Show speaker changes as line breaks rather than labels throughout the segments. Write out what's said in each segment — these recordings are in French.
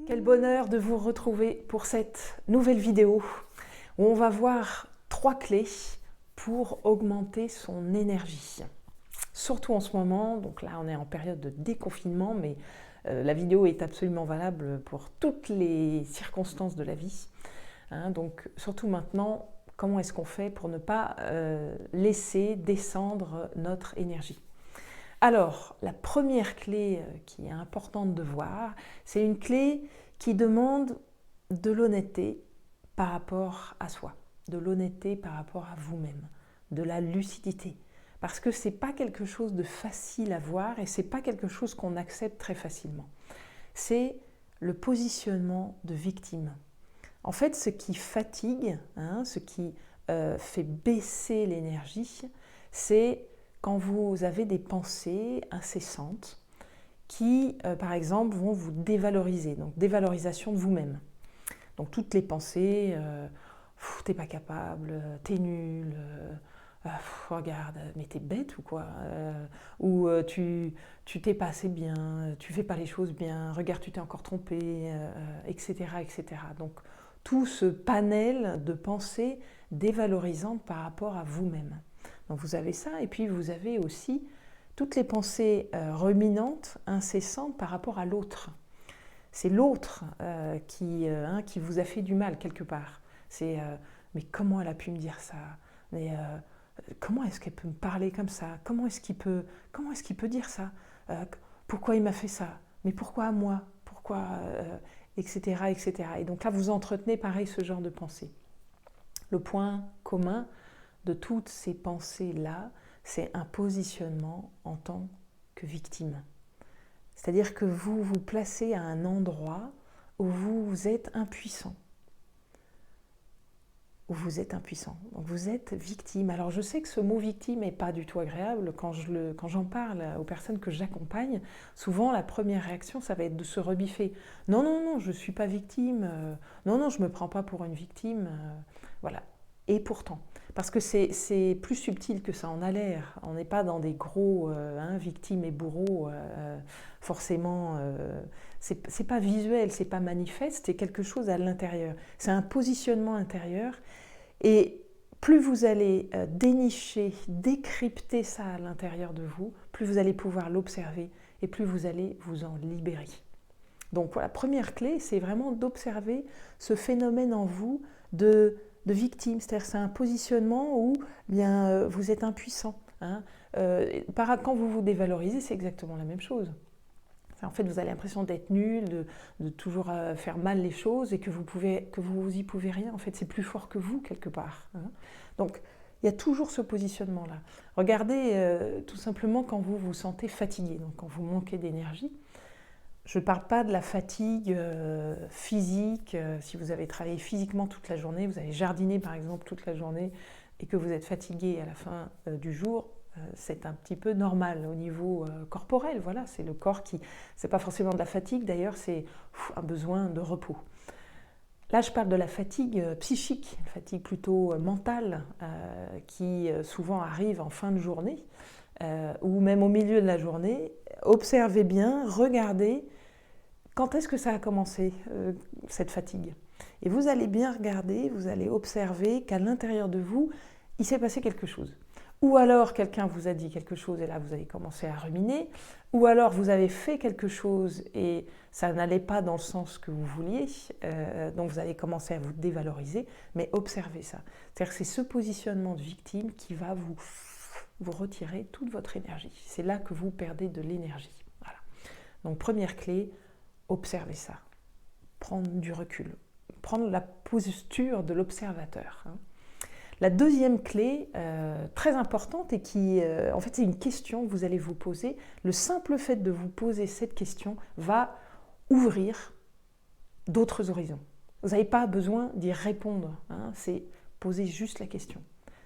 Quel bonheur de vous retrouver pour cette nouvelle vidéo où on va voir 3 clés pour augmenter son énergie. Surtout en ce moment, donc là on est en période de déconfinement, mais la vidéo est absolument valable pour toutes les circonstances de la vie. Donc surtout maintenant, comment est-ce qu'on fait pour ne pas laisser descendre notre énergie ? Alors, la première clé qui est importante de voir, c'est une clé qui demande de l'honnêteté par rapport à soi, de l'honnêteté par rapport à vous-même, de la lucidité. Parce que ce n'est pas quelque chose de facile à voir et ce n'est pas quelque chose qu'on accepte très facilement. C'est le positionnement de victime. En fait, ce qui fatigue, ce qui fait baisser l'énergie, c'est quand vous avez des pensées incessantes qui, par exemple, vont vous dévaloriser, donc dévalorisation de vous-même. Donc toutes les pensées, t'es pas capable, t'es nul, regarde, mais t'es bête ou quoi, ou tu t'es pas assez bien, tu fais pas les choses bien, regarde, tu t'es encore trompé, etc., etc. Donc tout ce panel de pensées dévalorisantes par rapport à vous-même. Donc vous avez ça, et puis vous avez aussi toutes les pensées ruminantes, incessantes par rapport à l'autre. C'est l'autre qui vous a fait du mal quelque part. C'est mais comment elle a pu me dire ça ? Mais comment est-ce qu'elle peut me parler comme ça ? Comment est-ce qu'il peut dire ça ? Pourquoi il m'a fait ça ? Mais pourquoi moi ? Pourquoi etc., etc. Et donc là, vous entretenez pareil ce genre de pensée. Le point commun de toutes ces pensées-là, c'est un positionnement en tant que victime. C'est-à-dire que vous vous placez à un endroit où vous êtes impuissant. Donc vous êtes victime. Alors je sais que ce mot victime n'est pas du tout agréable. Quand j'en parle aux personnes que j'accompagne, souvent la première réaction, ça va être de se rebiffer. Non, non, non, je ne suis pas victime. Non, non, je ne me prends pas pour une victime. Voilà. Et pourtant, parce que c'est plus subtil que ça en a l'air. On n'est pas dans des gros victimes et bourreaux, forcément. C'est pas visuel, c'est pas manifeste, c'est quelque chose à l'intérieur. C'est un positionnement intérieur. Et plus vous allez dénicher, décrypter ça à l'intérieur de vous, plus vous allez pouvoir l'observer et plus vous allez vous en libérer. Donc voilà, première clé, c'est vraiment d'observer ce phénomène en vous de victime, c'est-à-dire c'est un positionnement où bien, vous êtes impuissant. Quand vous vous dévalorisez, c'est exactement la même chose. En fait, vous avez l'impression d'être nul, de toujours faire mal les choses et que vous y pouvez rien. En fait, c'est plus fort que vous quelque part. Donc, il y a toujours ce positionnement-là. Regardez tout simplement quand vous vous sentez fatigué, donc quand vous manquez d'énergie. Je ne parle pas de la fatigue physique. Si vous avez travaillé physiquement toute la journée, vous avez jardiné par exemple toute la journée et que vous êtes fatigué à la fin du jour, c'est un petit peu normal au niveau corporel. Voilà, c'est le corps qui... C'est pas forcément de la fatigue d'ailleurs, c'est un besoin de repos. Là, je parle de la fatigue psychique, fatigue plutôt mentale, qui souvent arrive en fin de journée ou même au milieu de la journée. Observez bien, regardez quand est-ce que ça a commencé, cette fatigue. Et vous allez bien regarder, vous allez observer qu'à l'intérieur de vous, il s'est passé quelque chose. Ou alors quelqu'un vous a dit quelque chose et là vous avez commencé à ruminer, ou alors vous avez fait quelque chose et ça n'allait pas dans le sens que vous vouliez, donc vous allez commencer à vous dévaloriser, mais observez ça. C'est-à-dire que c'est ce positionnement de victime qui va vous retirer toute votre énergie. C'est là que vous perdez de l'énergie. Voilà. Donc première clé, observez ça. Prendre du recul, prendre la posture de l'observateur. La deuxième clé, très importante et qui, en fait, c'est une question que vous allez vous poser. Le simple fait de vous poser cette question va ouvrir d'autres horizons. Vous n'avez pas besoin d'y répondre, c'est poser juste la question.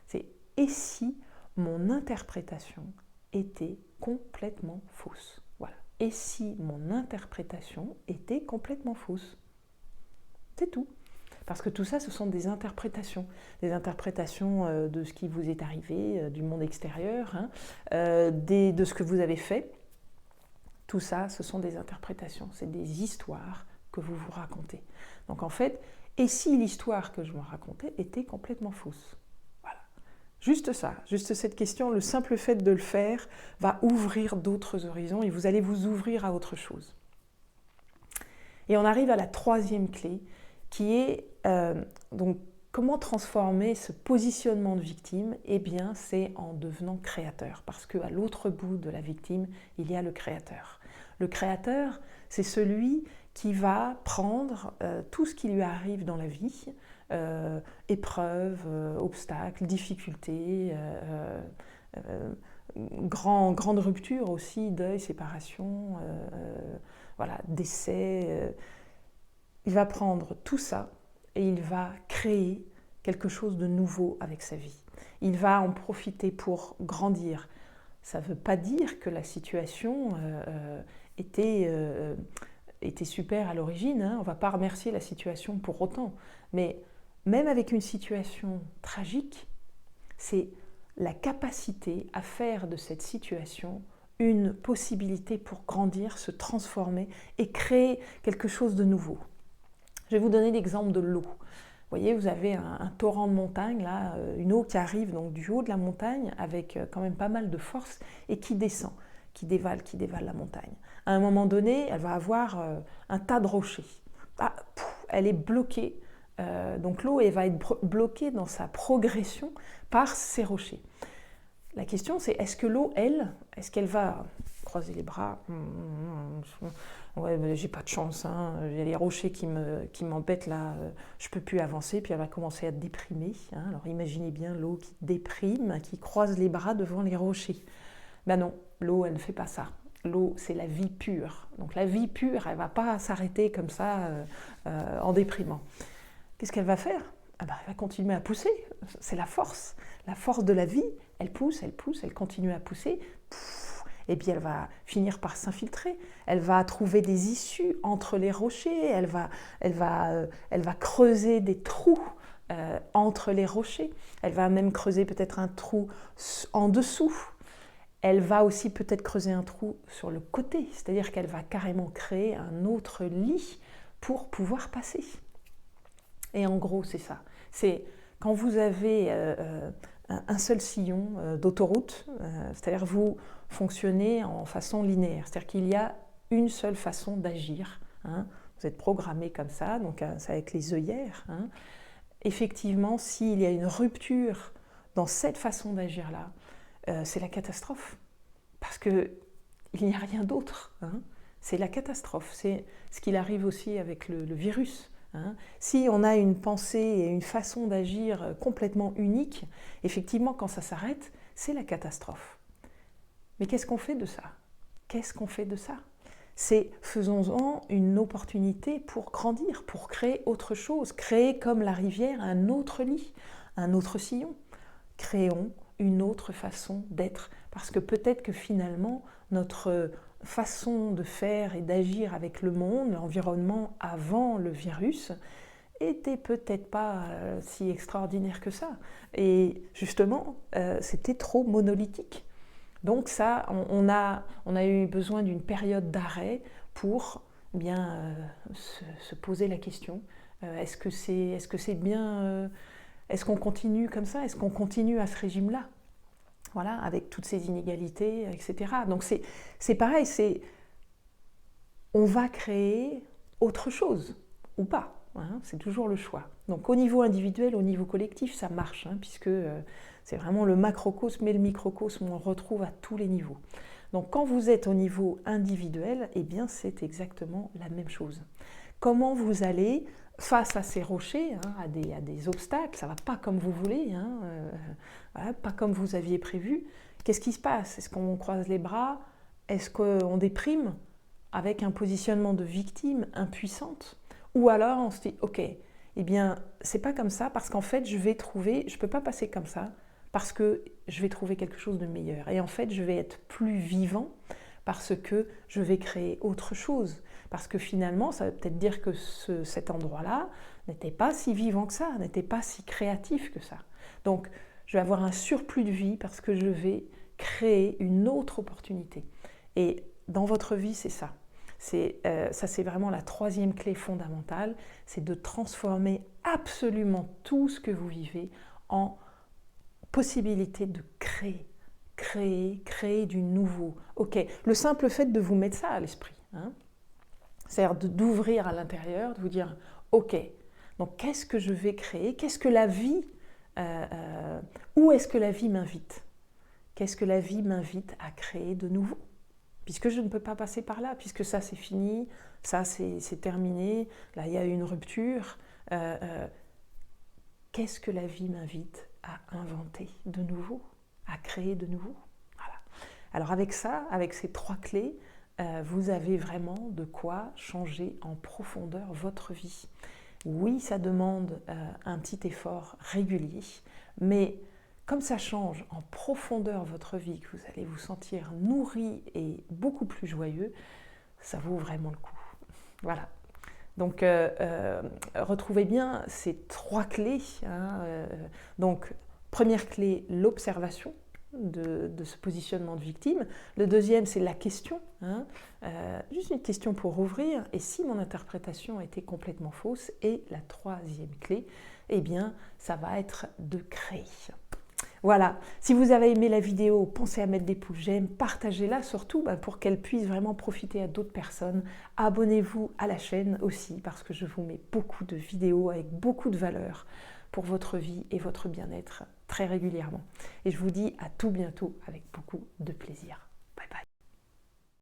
C'est « et si mon interprétation était complètement fausse ?» Voilà. « Et si mon interprétation était complètement fausse ?» C'est tout. Parce que tout ça, ce sont des interprétations de ce qui vous est arrivé, du monde extérieur, de ce que vous avez fait. Tout ça, ce sont des interprétations, c'est des histoires que vous vous racontez. Donc en fait, et si l'histoire que je me racontais était complètement fausse? Voilà. Juste ça, juste cette question, le simple fait de le faire va ouvrir d'autres horizons et vous allez vous ouvrir à autre chose. Et on arrive à la troisième clé qui est donc comment transformer ce positionnement de victime? Eh bien, c'est en devenant créateur, parce qu'à l'autre bout de la victime, il y a le créateur. Le créateur, c'est celui qui va prendre tout ce qui lui arrive dans la vie, épreuves, obstacles, difficultés, grande rupture aussi, deuil, séparation, voilà, décès. Il va prendre tout ça et il va créer quelque chose de nouveau avec sa vie. Il va en profiter pour grandir. Ça ne veut pas dire que la situation était super à l'origine, hein. On ne va pas remercier la situation pour autant. Mais même avec une situation tragique, c'est la capacité à faire de cette situation une possibilité pour grandir, se transformer et créer quelque chose de nouveau. Je vais vous donner l'exemple de l'eau. Vous voyez, vous avez un torrent de montagne, là, une eau qui arrive donc du haut de la montagne avec quand même pas mal de force et qui descend, qui dévale la montagne. À un moment donné, elle va avoir un tas de rochers. Ah, elle est bloquée. Donc l'eau elle va être bloquée dans sa progression par ces rochers. La question c'est, est-ce que l'eau, est-ce qu'elle va croiser les bras? Ouais, mais j'ai pas de chance, hein. Il y a les rochers qui m'embêtent là, je peux plus avancer, puis elle va commencer à déprimer, hein. Alors imaginez bien l'eau qui déprime, qui croise les bras devant les rochers. Ben non, l'eau elle ne fait pas ça. L'eau c'est la vie pure. Donc la vie pure, elle ne va pas s'arrêter comme ça en déprimant. Qu'est-ce qu'elle va faire? Ah ben, elle va continuer à pousser, c'est la force de la vie, elle pousse, elle continue à pousser. Et puis elle va finir par s'infiltrer, elle va trouver des issues entre les rochers, elle va creuser des trous entre les rochers, elle va même creuser peut-être un trou en dessous, elle va aussi peut-être creuser un trou sur le côté, c'est-à-dire qu'elle va carrément créer un autre lit pour pouvoir passer. Et en gros, c'est ça. C'est quand vous avez un seul sillon d'autoroute, c'est-à-dire vous fonctionnez en façon linéaire, c'est-à-dire qu'il y a une seule façon d'agir, hein. Vous êtes programmé comme ça, donc c'est avec les œillères, hein. Effectivement, s'il y a une rupture dans cette façon d'agir-là, c'est la catastrophe, parce qu'il n'y a rien d'autre, hein. C'est la catastrophe, c'est ce qu'il arrive aussi avec le virus. Hein. Si on a une pensée et une façon d'agir complètement unique, effectivement, quand ça s'arrête, c'est la catastrophe. Mais qu'est-ce qu'on fait de ça? Qu'est-ce qu'on fait de ça? C'est faisons-en une opportunité pour grandir, pour créer autre chose, créer comme la rivière un autre lit, un autre sillon. Créons une autre façon d'être, parce que peut-être que finalement, notre façon de faire et d'agir avec le monde, l'environnement avant le virus, était peut-être pas si extraordinaire que ça. Et justement, c'était trop monolithique. Donc ça, on a eu besoin d'une période d'arrêt pour bien se poser la question. Est-ce que c'est bien... est-ce qu'on continue comme ça? Est-ce qu'on continue à ce régime-là? Voilà, avec toutes ces inégalités, etc. Donc c'est pareil, on va créer autre chose, ou pas, hein, c'est toujours le choix. Donc au niveau individuel, au niveau collectif, ça marche, hein, puisque c'est vraiment le macrocosme et le microcosme, on le retrouve à tous les niveaux. Donc quand vous êtes au niveau individuel, eh bien c'est exactement la même chose. Comment vous allez face à ces rochers, hein, à des obstacles, ça ne va pas comme vous voulez, hein, voilà, pas comme vous aviez prévu. Qu'est-ce qui se passe? Est-ce qu'on croise les bras? Est-ce qu'on déprime avec un positionnement de victime impuissante? Ou alors on se dit, ok, eh bien c'est pas comme ça parce qu'en fait je ne peux pas passer comme ça parce que je vais trouver quelque chose de meilleur. Et en fait je vais être plus vivant parce que je vais créer autre chose. Parce que finalement, ça veut peut-être dire que cet endroit-là n'était pas si vivant que ça, n'était pas si créatif que ça. Donc, je vais avoir un surplus de vie parce que je vais créer une autre opportunité. Et dans votre vie, c'est ça. Ça, c'est vraiment la troisième clé fondamentale, c'est de transformer absolument tout ce que vous vivez en possibilité de créer du nouveau. Ok, le simple fait de vous mettre ça à l'esprit, hein, c'est-à-dire d'ouvrir à l'intérieur, de vous dire, ok, donc qu'est-ce que je vais créer? Qu'est-ce que la vie, où est-ce que la vie m'invite? Qu'est-ce que la vie m'invite à créer de nouveau? Puisque je ne peux pas passer par là, puisque ça c'est fini, ça c'est terminé, là il y a une rupture. Qu'est-ce que la vie m'invite à inventer de nouveau, à créer de nouveau? Voilà. Alors avec ça, avec ces trois clés, vous avez vraiment de quoi changer en profondeur votre vie. Oui, ça demande un petit effort régulier, mais comme ça change en profondeur votre vie, que vous allez vous sentir nourri et beaucoup plus joyeux, ça vaut vraiment le coup. Voilà. Donc, retrouvez bien ces trois clés. Hein, donc, première clé, l'observation de ce positionnement de victime. Le deuxième, c'est la question. Hein, juste une question pour ouvrir. Et si mon interprétation était complètement fausse? Et la troisième clé, eh bien, ça va être de créer. Voilà, si vous avez aimé la vidéo, pensez à mettre des pouces j'aime, partagez-la surtout pour qu'elle puisse vraiment profiter à d'autres personnes. Abonnez-vous à la chaîne aussi parce que je vous mets beaucoup de vidéos avec beaucoup de valeur pour votre vie et votre bien-être très régulièrement. Et je vous dis à tout bientôt avec beaucoup de plaisir.